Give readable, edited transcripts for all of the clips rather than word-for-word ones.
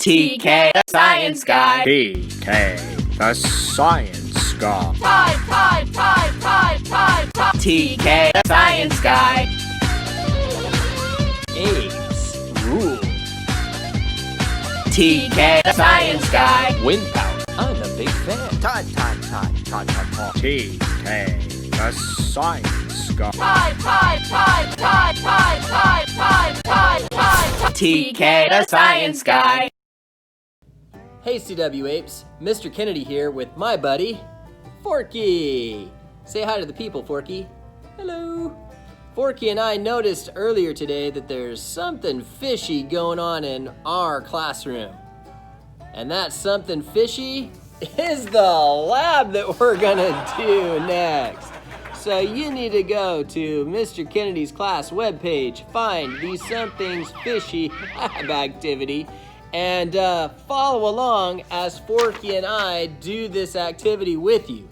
TK the Science Guy. TK the Science Guy. TK the Science Guy. APES rule. TK the Science Guy. Wind power. I'm a big fan. TK the Science Guy. TK the Science Guy. Hey CW Apes, Mr. Kennedy here with my buddy, Forky. Say hi to the people, Forky. Hello. Forky and I noticed earlier today that there's something fishy going on in our classroom. And that something fishy is the lab that we're gonna do next. So you need to go to Mr. Kennedy's class webpage, find the Something's Fishy lab activity, and follow along as Forky and I do this activity with you.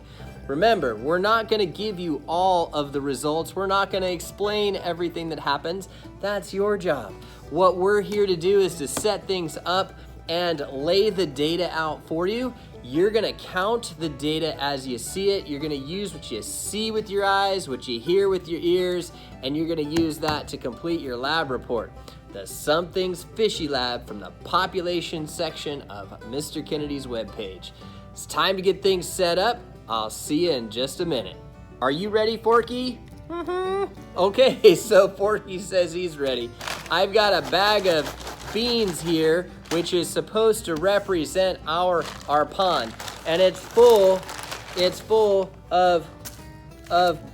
Remember, we're not going to give you all of the results. We're not going to explain everything that happens. That's your job. What we're here to do is to set things up and lay the data out for you. You're going to count the data as you see it. You're going to use what you see with your eyes, what you hear with your ears, and you're going to use that to complete your lab report. The Something's Fishy Lab from the population section of Mr. Kennedy's webpage. It's time to get things set up. I'll see you in just a minute. Are you ready, Forky? Okay, so Forky says he's ready. I've got a bag of beans here, which is supposed to represent our pond, and it's full of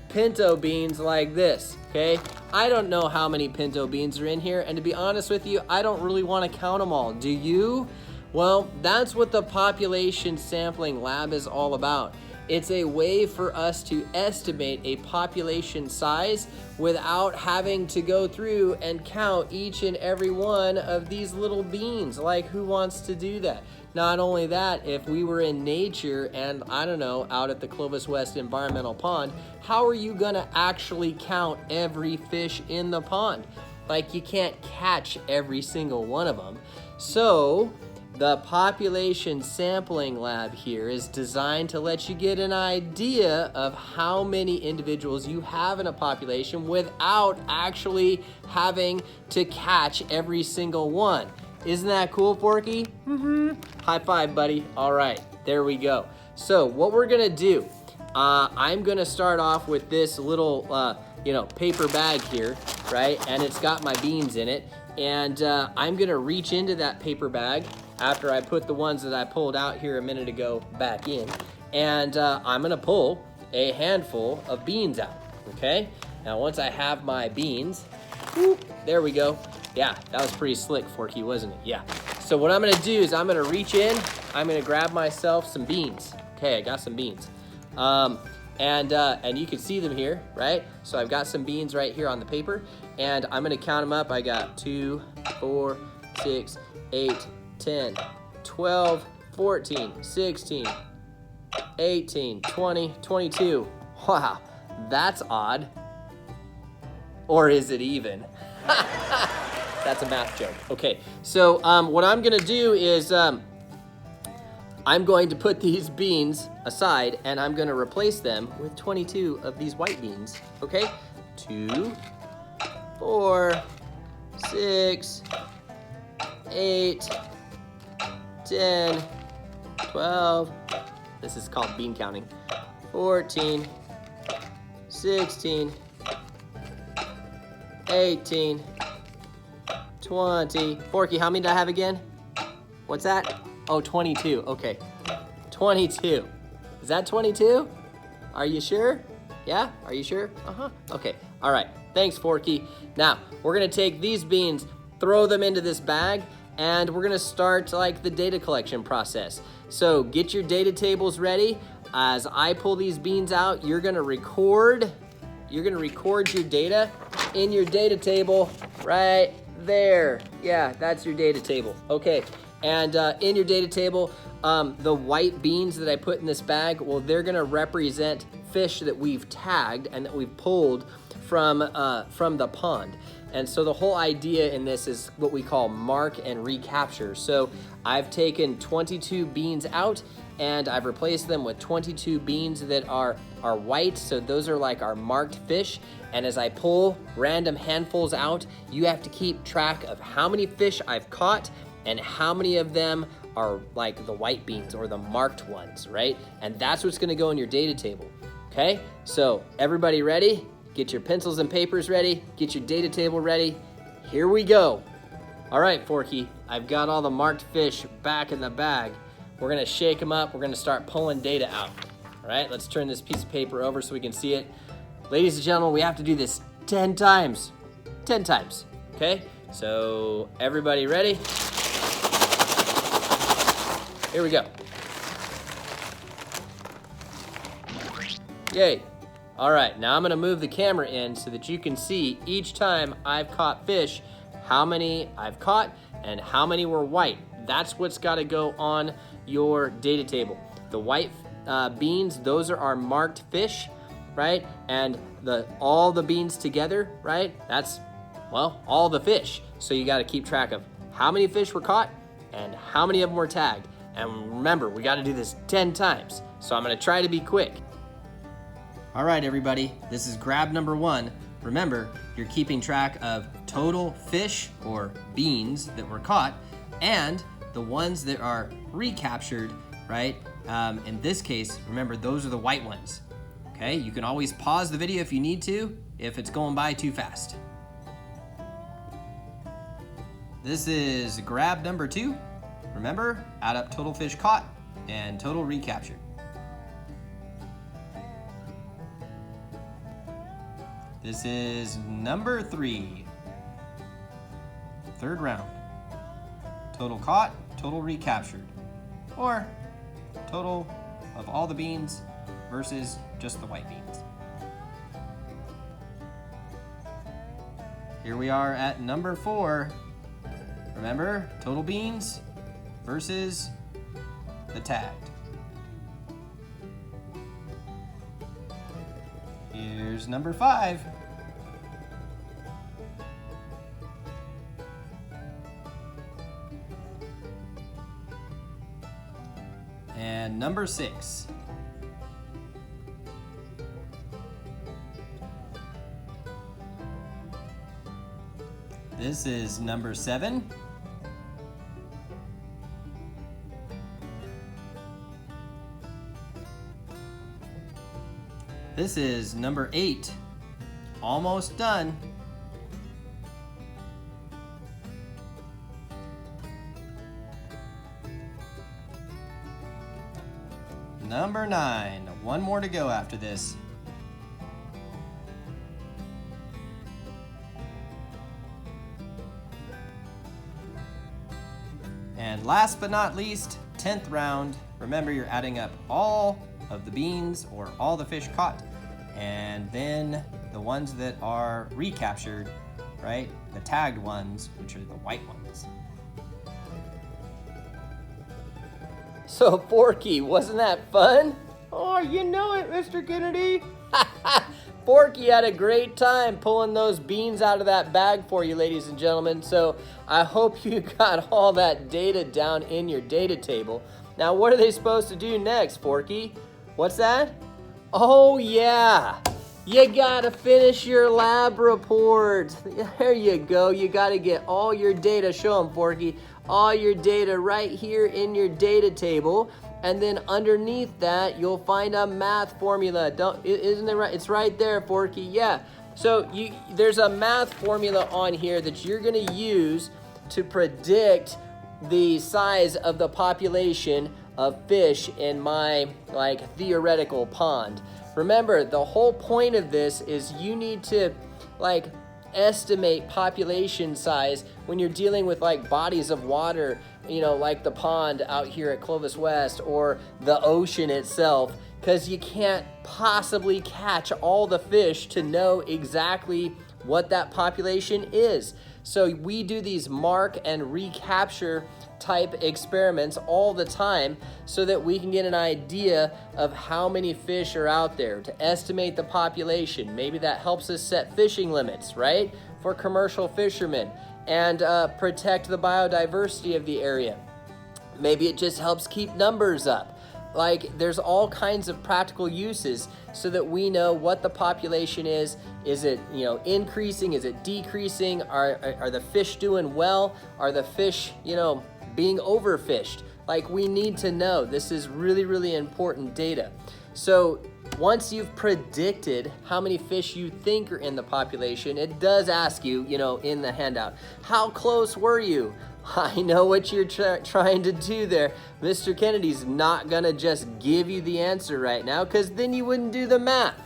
pinto beans like this, okay? I don't know how many pinto beans are in here, and to be honest with you, I don't really want to count them all. Do you? Well, that's what the population sampling lab is all about. It's a way for us to estimate a population size without having to go through and count each and every one of these little beans. Like, who wants to do that? Not only that, if we were in nature and, I don't know, out at the Clovis West Environmental Pond, how are you gonna actually count every fish in the pond? Like, you can't catch every single one of them. So, the population sampling lab here is designed to let you get an idea of how many individuals you have in a population without actually having to catch every single one. Isn't that cool, Forky? High five, buddy. All right, there we go. So what we're gonna do, I'm gonna start off with this little, paper bag here, right? And it's got my beans in it. And I'm gonna reach into that paper bag after I put the ones that I pulled out here a minute ago back in. And I'm gonna pull a handful of beans out, okay? Now, once I have my beans, whoop, there we go. Yeah, that was pretty slick, Forky, wasn't it? Yeah. So what I'm gonna do is I'm gonna reach in, I'm gonna grab myself some beans. Okay, I got some beans. And you can see them here, right? So I've got some beans right here on the paper, and I'm gonna count them up. I got 2, 4, 6, 8, 10, 12, 14, 16, 18, 20, 22. Wow, that's odd. Or is it even? That's a math joke. Okay, so what I'm gonna do is I'm going to put these beans aside and I'm gonna replace them with 22 of these white beans, okay? 2, 4, 6, 8, 10, 12, this is called bean counting, 14, 16, 18, 20. Forky, how many did I have again? What's that? Oh, 22, okay. 22. Is that 22? Are you sure? Yeah, are you sure? Okay, all right, thanks, Forky. Now, we're gonna take these beans, throw them into this bag, and we're gonna start like the data collection process. So get your data tables ready. As I pull these beans out, you're gonna record your data in your data table right there. Yeah, that's your data table. Okay, and in your data table, the white beans that I put in this bag, well, they're gonna represent fish that we've tagged and that we've pulled from the pond. And so the whole idea in this is what we call mark and recapture. So I've taken 22 beans out and I've replaced them with 22 beans that are white. So those are like our marked fish. And as I pull random handfuls out, you have to keep track of how many fish I've caught and how many of them are like the white beans or the marked ones, right? And that's what's gonna go in your data table, okay? So everybody ready? Get your pencils and papers ready, get your data table ready. Here we go. All right, Forky, I've got all the marked fish back in the bag. We're gonna shake them up, we're gonna start pulling data out. All right, let's turn this piece of paper over so we can see it. Ladies and gentlemen, we have to do this 10 times. 10 times, okay? So everybody ready? Here we go. Yay. All right, now I'm gonna move the camera in so that you can see each time I've caught fish, how many I've caught and how many were white. That's what's gotta go on your data table. The white beans, those are our marked fish, right? And all the beans together, right? That's, well, all the fish. So you gotta keep track of how many fish were caught and how many of them were tagged. And remember, we gotta do this 10 times. So I'm gonna try to be quick. All right, everybody, this is grab number 1. Remember, you're keeping track of total fish or beans that were caught and the ones that are recaptured, right? In this case, remember, those are the white ones, okay? You can always pause the video if you need to, if it's going by too fast. This is grab number 2. Remember, add up total fish caught and total recaptured. This is number 3. Third round. Total caught, total recaptured. Or total of all the beans versus just the white beans. Here we are at number 4. Remember, total beans versus the tagged. Here's number 5. And number 6. This is number 7. This is number 8. Almost done. Number 9. One more to go after this. And last but not least, 10th round. Remember, you're adding up all of the beans or all the fish caught, and then the ones that are recaptured, right? The tagged ones, which are the white ones. So Forky, wasn't that fun? Oh, you know it, Mr. Kennedy. Forky had a great time pulling those beans out of that bag for you, ladies and gentlemen. So I hope you got all that data down in your data table. Now, what are they supposed to do next, Forky? What's that? Oh, yeah. You gotta finish your lab report. There you go. You gotta get all your data. Show them, Forky. All your data right here in your data table. And then underneath that, you'll find a math formula. Isn't it right? It's right there, Forky. Yeah. So there's a math formula on here that you're gonna use to predict the size of the population of fish in my theoretical pond. Remember, the whole point of this is you need to estimate population size when you're dealing with bodies of water, like the pond out here at Clovis West or the ocean itself, because you can't possibly catch all the fish to know exactly what that population is. So we do these mark and recapture type experiments all the time so that we can get an idea of how many fish are out there, to estimate the population. Maybe that helps us set fishing limits, right, for commercial fishermen, and protect the biodiversity of the area. Maybe it just helps keep numbers up. Like, there's all kinds of practical uses so that we know what the population is. Is it, increasing? Is it decreasing? Are the fish doing well? Are the fish, being overfished? Like, we need to know. This is really, really important data. So once you've predicted how many fish you think are in the population, it does ask you, in the handout, how close were you? I know what you're trying to do there. Mr. Kennedy's not gonna just give you the answer right now, because then you wouldn't do the math.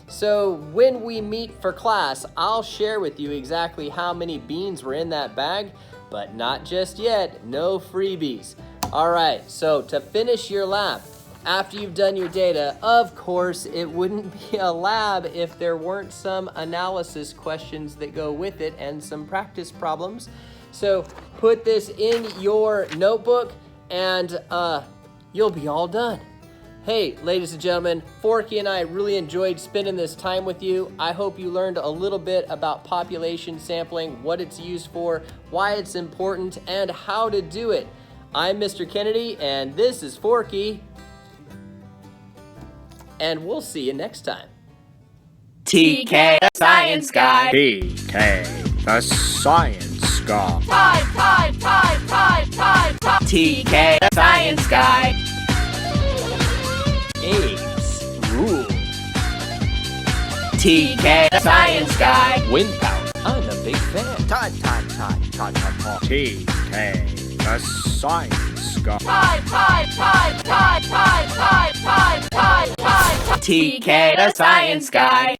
So when we meet for class, I'll share with you exactly how many beans were in that bag, but not just yet, no freebies. All right, so to finish your lab, after you've done your data, of course, it wouldn't be a lab if there weren't some analysis questions that go with it and some practice problems. So put this in your notebook and you'll be all done. Hey, ladies and gentlemen, Forky and I really enjoyed spending this time with you. I hope you learned a little bit about population sampling, what it's used for, why it's important, and how to do it. I'm Mr. Kennedy, and this is Forky. And we'll see you next time. TK the Science Guy. TK the Science Guy. TK the Science Guy. APES rule. TK the Science Guy. Wind power. I'm a big fan. TK the Science Guy. TK the Science Guy.